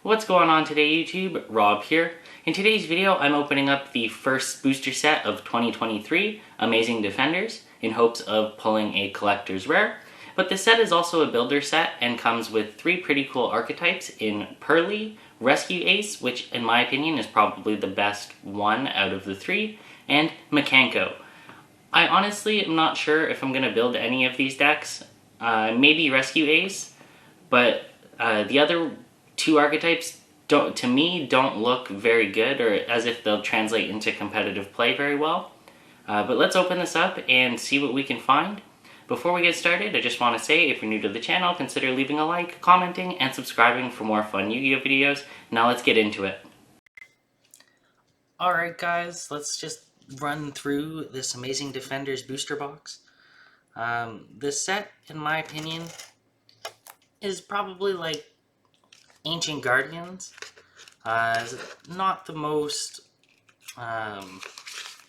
What's going on today, YouTube? Rob here. In today's video, I'm opening up the first booster set of 2023, Amazing Defenders, in hopes of pulling a collector's rare. But the set is also a builder set and comes with three pretty cool archetypes in Pearly, Rescue Ace, which in my opinion is probably the best one out of the three, and Mekanko. I honestly am not sure if I'm going to build any of these decks. Maybe Rescue Ace, but the other two archetypes to me don't look very good, or as if they'll translate into competitive play very well. But let's open this up and see what we can find. Before we get started, I just want to say, if you're new to the channel, consider leaving a like, commenting, and subscribing for more fun Yu-Gi-Oh videos. Now let's get into it. Alright guys, let's just run through this Amazing Defenders booster box. This set, in my opinion, is probably like Ancient Guardians. Not the most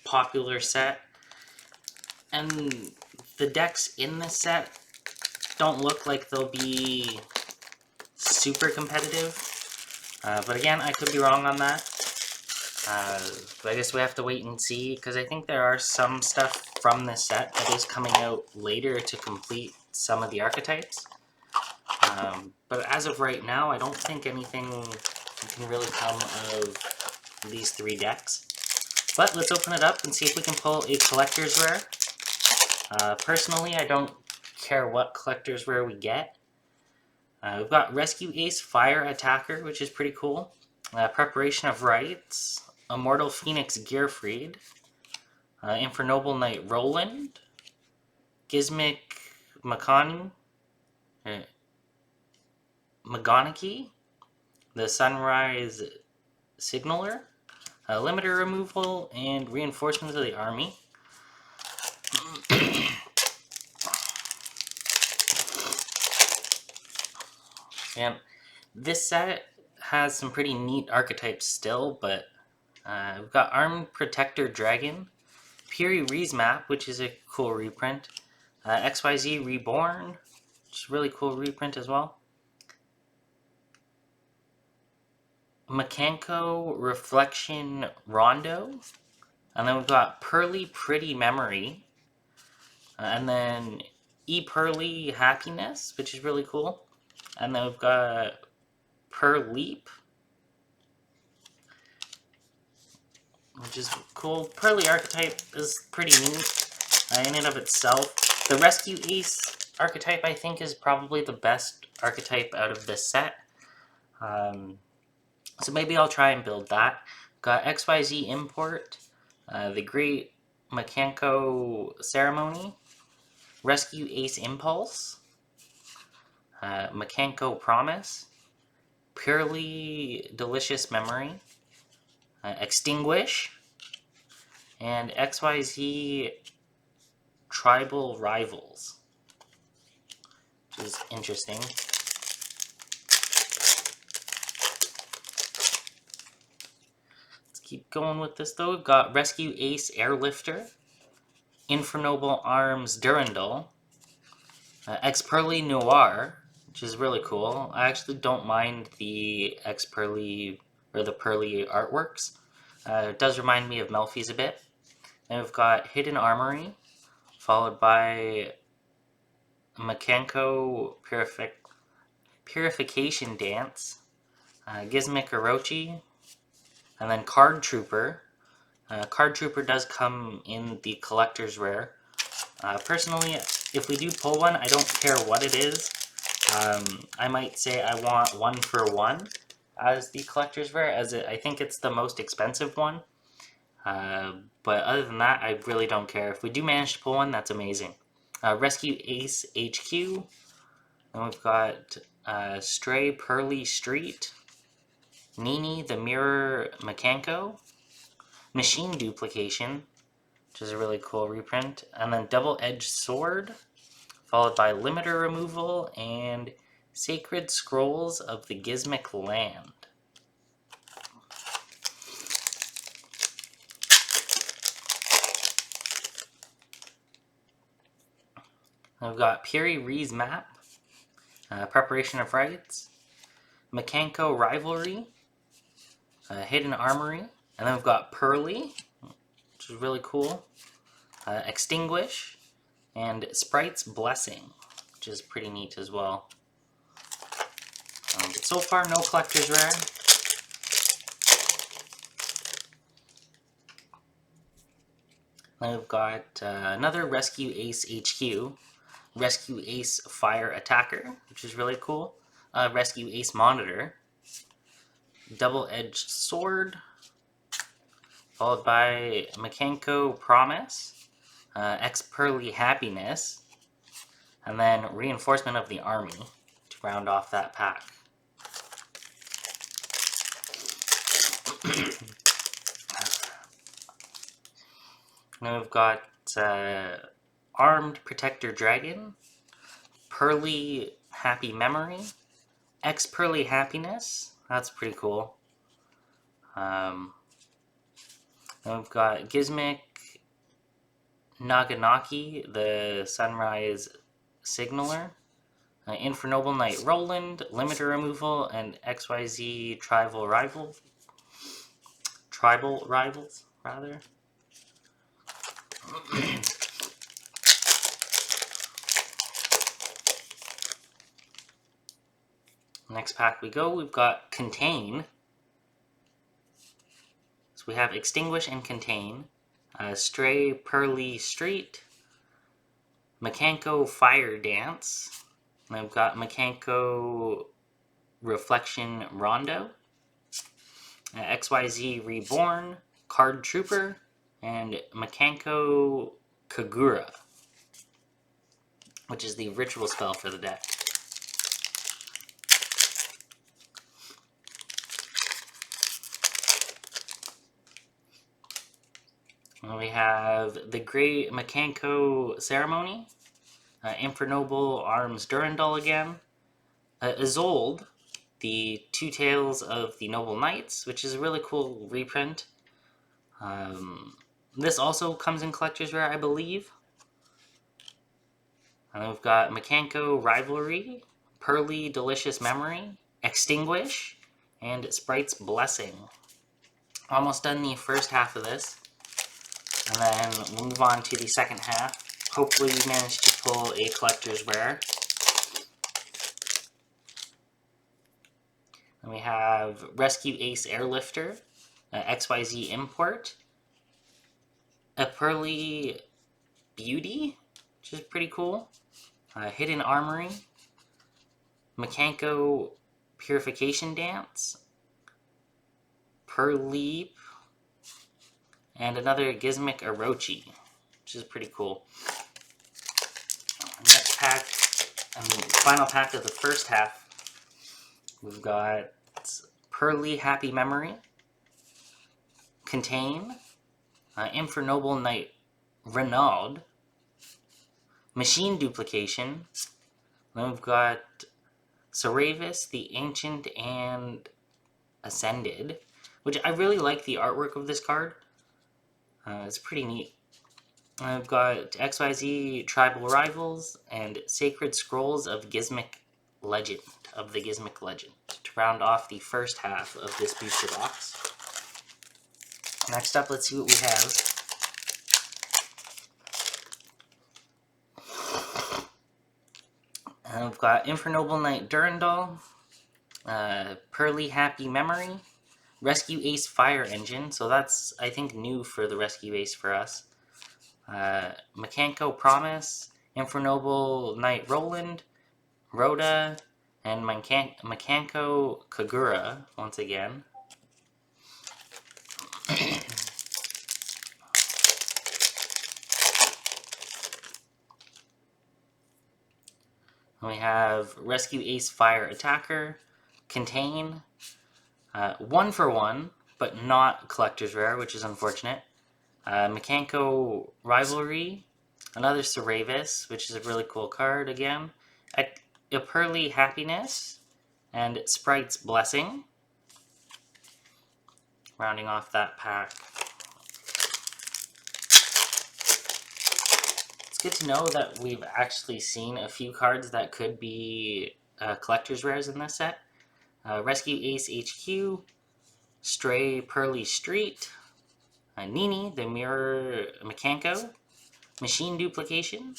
popular set, and the decks in this set don't look like they'll be super competitive. But again, I could be wrong on that. But I guess we have to wait and see, because I think there are some stuff from this set that is coming out later to complete some of the archetypes. But as of right now, I don't think anything can really come of these three decks. But let's open it up and see if we can pull a collector's rare. Personally, I don't care what collector's rare we get. We've got Rescue Ace Fire Attacker, which is pretty cool. Preparation of Rites, Immortal Phoenix Gearfried, Infernoble Knight Roland, Gizmic Magoniki, the Sunrise Signaler, Limiter Removal, and Reinforcements of the Army. And this set has some pretty neat archetypes still, but we've got Armed Protector Dragon, Piri Rees Map, which is a cool reprint, XYZ Reborn, which is a really cool reprint as well, Mekanko Reflection Rondo, and then we've got Pearly Pretty Memory, and then E-Pearly Happiness, which is really cool, and then we've got Leap, which is cool. Pearly archetype is pretty neat in and of itself. The Rescue Ace archetype, I think, is probably the best archetype out of this set. So maybe I'll try and build that. Got XYZ Import, the Great Mekanko Ceremony, Rescue Ace Impulse, Mekanko Promise, Purely Delicious Memory, Extinguish, and XYZ Tribal Rivals, which is interesting. Let's keep going with this though. We've got Rescue Ace Airlifter, Infernoble Arms Durandal, X-Pearly Noir, which is really cool. I actually don't mind the X-Pearly or the Pearly artworks. It does remind me of Melfi's a bit. Then we've got Hidden Armory, followed by Mekanko Purification Dance, Gizmic Orochi, and then Card Trooper. Card Trooper does come in the collector's rare. Personally, if we do pull one, I don't care what it is. I might say I want 1-for-1 as the collector's rare, as I think it's the most expensive one. But other than that, I really don't care. If we do manage to pull one, that's amazing. Rescue Ace HQ. And we've got Stray Pearly Street, Nini the Mirror Mekanko, Machine Duplication, which is a really cool reprint, and then Double-Edged Sword, followed by Limiter Removal and Sacred Scrolls of the Gizmic Land. We've got Piri Rees Map, Preparation of Rites, Makanko Rivalry, Hidden Armory, and then we've got Pearly, which is really cool, Extinguish, and Sprite's Blessing, which is pretty neat as well. But so far, no collector's rare. Then we've got another Rescue Ace HQ, Rescue Ace Fire Attacker, which is really cool, Rescue Ace Monitor, Double-Edged Sword, followed by Makanko Promise, X-Pearly Happiness, and then Reinforcement of the Army to round off that pack. Now we've got Armed Protector Dragon, Pearly Happy Memory, X-Pearly Happiness, that's pretty cool. Then we've got Gizmic Naganaki, the Sunrise Signaler, Infernoble Knight Roland, Limiter Removal, and XYZ Tribal Rivals, rather. Next pack we go, we've got Contain. So we have Extinguish and Contain, Stray Pearly Street, Makanko Fire Dance, and I've got Makanko Reflection Rondo, XYZ Reborn, Card Trooper, and Makanko Kagura, which is the ritual spell for the deck. And we have the Great Makanko Ceremony, Infernoble Arms Durandal again, Isolde, the Two Tales of the Noble Knights, which is a really cool reprint. This also comes in Collector's Rare, I believe. And then we've got Makanko Rivalry, Pearly Delicious Memory, Extinguish, and Sprite's Blessing. Almost done the first half of this. And then we'll move on to the second half. Hopefully we manage to pull a Collector's Rare. And we have Rescue Ace Airlifter, XYZ Import, a Pearly Beauty, which is pretty cool, Hidden Armory, Makanko Purification Dance, Pearleap, and another Gizmic Orochi, which is pretty cool. Next pack, and the final pack of the first half, we've got Pearly Happy Memory, Contain, Infernoble Knight Renaud, Machine Duplication, then we've got Saravis, the Ancient and Ascended, which I really like the artwork of this card. It's pretty neat. I've got XYZ Tribal Rivals and Sacred Scrolls of Gizmic Legend, to round off the first half of this booster box. Next up, let's see what we have. We've got Infernoble Knight Durandal, Pearly Happy Memory, Rescue Ace Fire Engine, so that's, I think, new for the Rescue Ace for us. Makanko Promise, Infernoble Knight Roland, Rhoda, and Makanko Kagura, once again. We have Rescue Ace Fire Attacker, Contain, 1-for-1, but not Collector's Rare, which is unfortunate. Makanko Rivalry, another Saravis, which is a really cool card again. A Pearly Happiness, and Sprite's Blessing, rounding off that pack. It's good to know that we've actually seen a few cards that could be Collector's Rares in this set. Rescue Ace HQ, Stray Pearly Street, Nini, the Mirror Mekanko, Machine Duplication,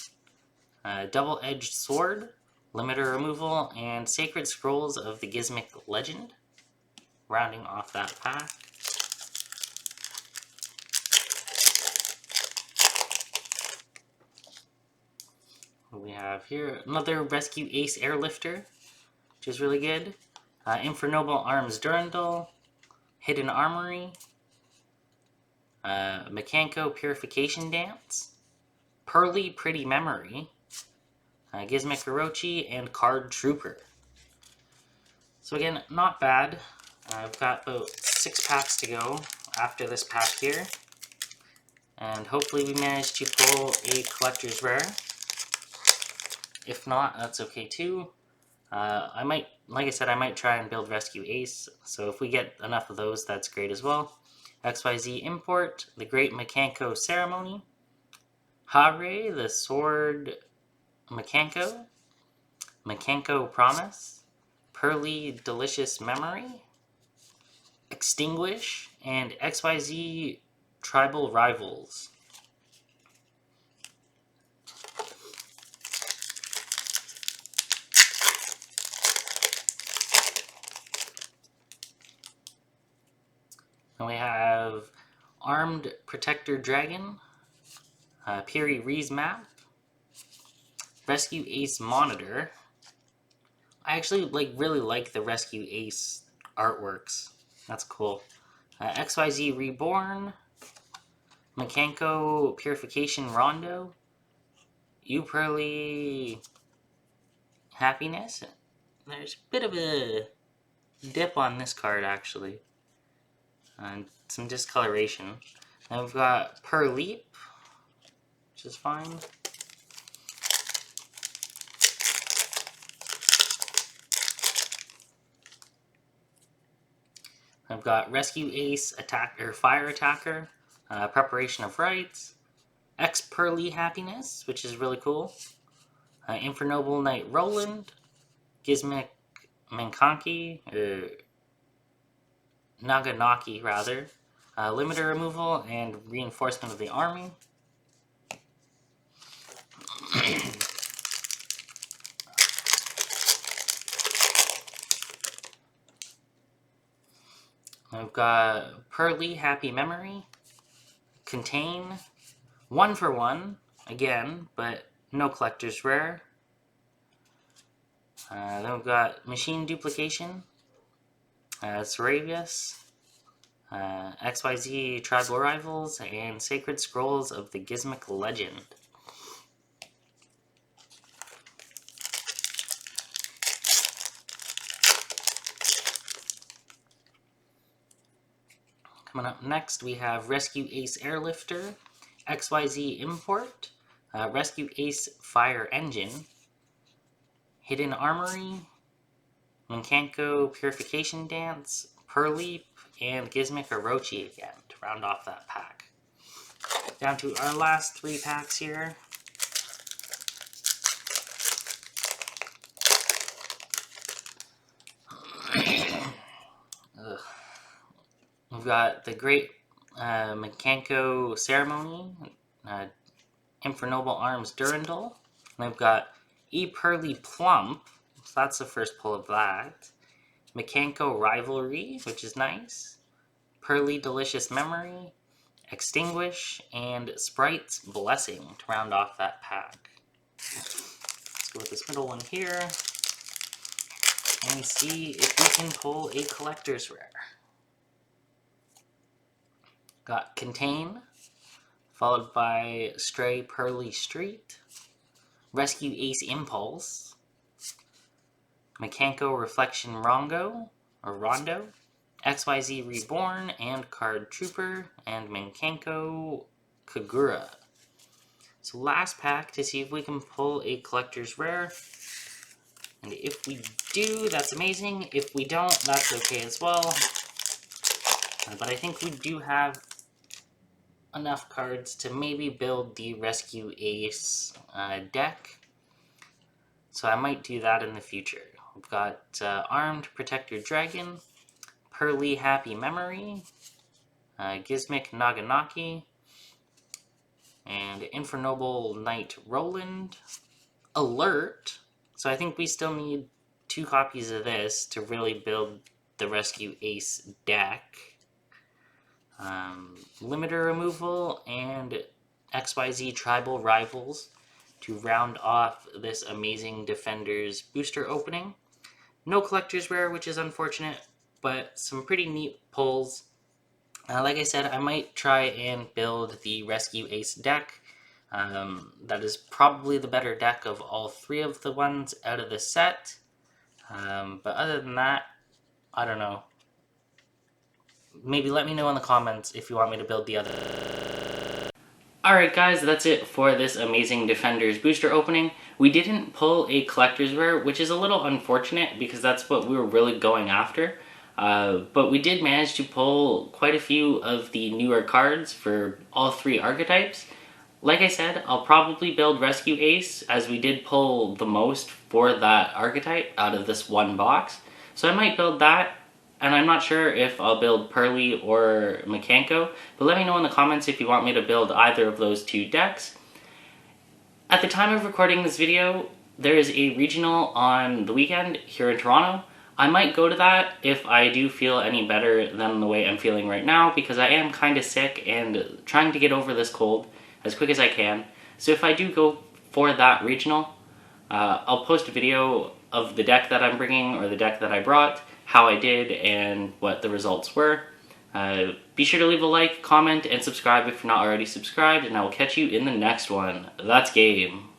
Double-Edged Sword, Limiter Removal, and Sacred Scrolls of the Gizmic Legend, rounding off that pack. We have here another Rescue Ace Airlifter, which is really good. Infernoble Arms Durandal, Hidden Armory, Mekanko Purification Dance, Pearly Pretty Memory, Gizmic Orochi, and Card Trooper. So again, not bad. I've got about 6 packs to go after this pack here. And hopefully we manage to pull a collector's rare. If not, that's okay too. I might, like I said, I might try and build Rescue Ace. So if we get enough of those, that's great as well. XYZ Import, the Great Mekanko Ceremony, Hare, the Sword Mekanko, Mekanko Promise, Pearly Delicious Memory, Extinguish, and XYZ Tribal Rivals. And we have Armed Protector Dragon, Piri Rees Map, Rescue Ace Monitor. I actually really like the Rescue Ace artworks. That's cool. XYZ Reborn, Mekanko Purification Rondo, Pearly Happiness. There's a bit of a dip on this card actually, and some discoloration. Then we've got Leap, which is fine. I've got Rescue Ace Fire Attacker, Preparation of Rites, X Pearly Happiness, which is really cool. Infernoble Knight Roland, Gizmic Menkanki, or Naganaki rather, Limiter Removal and Reinforcement of the Army. I've got Pearly Happy Memory, Contain, 1 for 1, again, but no collector's rare. Then we've got Machine Duplication, Saravius, XYZ Tribal Rivals, and Sacred Scrolls of the Gizmic Legend. Coming up next, we have Rescue Ace Airlifter, XYZ Import, Rescue Ace Fire Engine, Hidden Armory, Mekanko Purification Dance, Leap, and Gizmic Orochi again to round off that pack. Down to our last 3 packs here. We've got the Great Mekanko Ceremony, Infernoble Arms Durandal. And we've got Pearly Plump, so that's the first pull of that. Mekanko Rivalry, which is nice. Pearly Delicious Memory, Extinguish, and Sprite's Blessing to round off that pack. Let's go with this middle one here and see if we can pull a collector's rare. Got Contain, followed by Stray Pearly Street, Rescue Ace Impulse, Mekanko Reflection Rondo, XYZ Reborn, and Card Trooper, and Mekanko Kagura. So last pack to see if we can pull a collector's rare. And if we do, that's amazing. If we don't, that's okay as well. But I think we do have enough cards to maybe build the Rescue Ace deck. so I might do that in the future. We've got Armed Protector Dragon, Pearly Happy Memory, Gizmic Naganaki, and Infernoble Knight Roland. Alert! So I think we still need 2 copies of this to really build the Rescue Ace deck. Limiter Removal and XYZ Tribal Rivals to round off this amazing Defenders booster opening. No Collector's Rare, which is unfortunate, but some pretty neat pulls. Like I said, I might try and build the Rescue Ace deck. That is probably the better deck of all 3 of the ones out of the set. But other than that, I don't know. Maybe let me know in the comments if you want me to build the other. Alright guys, that's it for this amazing Defenders booster opening. We didn't pull a Collector's Rare, which is a little unfortunate because that's what we were really going after. But we did manage to pull quite a few of the newer cards for all 3 archetypes. Like I said, I'll probably build Rescue Ace, as we did pull the most for that archetype out of this one box. So I might build that, and I'm not sure if I'll build Pearly or Mekanko, but let me know in the comments if you want me to build either of those 2 decks. At the time of recording this video, there is a regional on the weekend here in Toronto. I might go to that if I do feel any better than the way I'm feeling right now, because I am kind of sick and trying to get over this cold as quick as I can. So if I do go for that regional, I'll post a video of the deck that I'm bringing, or the deck that I brought, how I did, and what the results were. Be sure to leave a like, comment, and subscribe if you're not already subscribed, and I will catch you in the next one. That's game.